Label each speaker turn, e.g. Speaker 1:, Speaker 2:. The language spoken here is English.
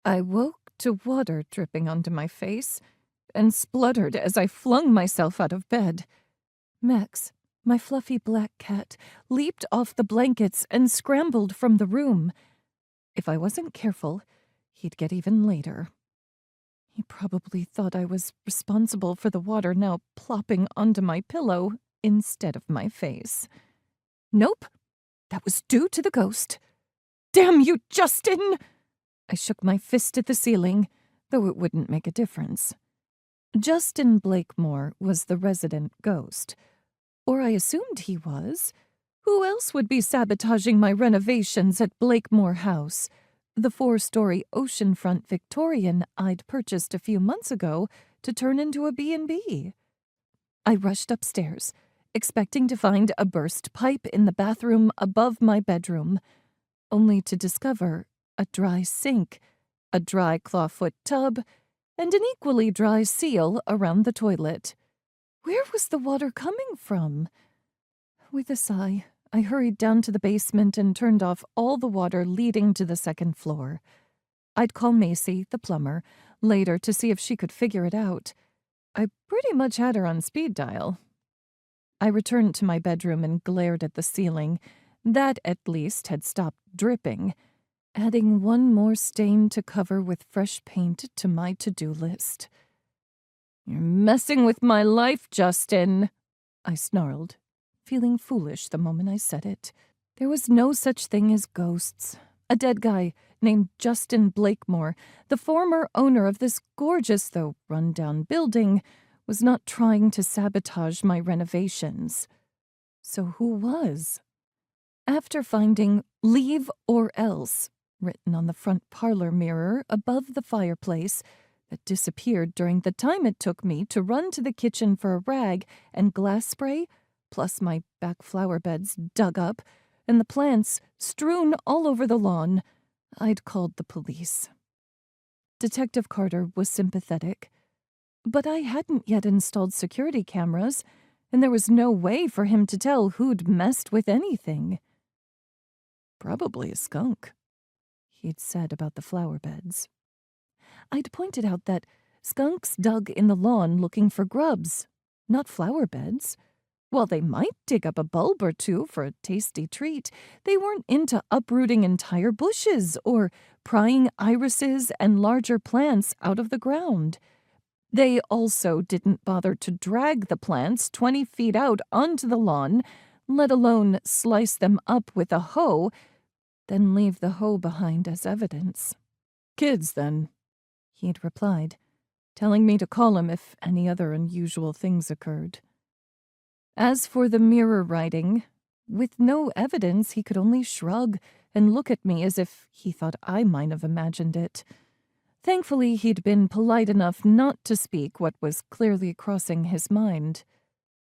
Speaker 1: I woke to water dripping onto my face and spluttered as I flung myself out of bed. Max, my fluffy black cat, leaped off the blankets and scrambled from the room. If I wasn't careful, he'd get even later. He probably thought I was responsible for the water now plopping onto my pillow instead of my face. Nope, that was due to the ghost. Damn you, Justin! I shook my fist at the ceiling, though it wouldn't make a difference. Justin Blakemore was the resident ghost. Or I assumed he was. Who else would be sabotaging my renovations at Blakemore House, the 4-story oceanfront Victorian I'd purchased a few months ago to turn into a B&B? I rushed upstairs, expecting to find a burst pipe in the bathroom above my bedroom, only to discover a dry sink, a dry clawfoot tub, and an equally dry seal around the toilet. Where was the water coming from? With a sigh, I hurried down to the basement and turned off all the water leading to the second floor. I'd call Macy, the plumber, later to see if she could figure it out. I pretty much had her on speed dial. I returned to my bedroom and glared at the ceiling. That, at least, had stopped dripping, adding one more stain to cover with fresh paint to my to-do list. "You're messing with my life, Justin," I snarled, feeling foolish the moment I said it. There was no such thing as ghosts. A dead guy named Justin Blakemore, the former owner of this gorgeous, though run-down building, was not trying to sabotage my renovations. So who was? After finding "Leave or Else" written on the front parlor mirror above the fireplace that disappeared during the time it took me to run to the kitchen for a rag and glass spray, plus my back flower beds dug up, and the plants strewn all over the lawn, I'd called the police. Detective Carter was sympathetic, but I hadn't yet installed security cameras, and there was no way for him to tell who'd messed with anything. "Probably a skunk," he'd said about the flower beds. I'd pointed out that skunks dug in the lawn looking for grubs, not flower beds. While they might dig up a bulb or two for a tasty treat, they weren't into uprooting entire bushes or prying irises and larger plants out of the ground. They also didn't bother to drag the plants 20 feet out onto the lawn, let alone slice them up with a hoe, then leave the hoe behind as evidence. "Kids, then," he'd replied, telling me to call him if any other unusual things occurred. As for the mirror writing, with no evidence, he could only shrug and look at me as if he thought I might have imagined it. Thankfully, he'd been polite enough not to speak what was clearly crossing his mind.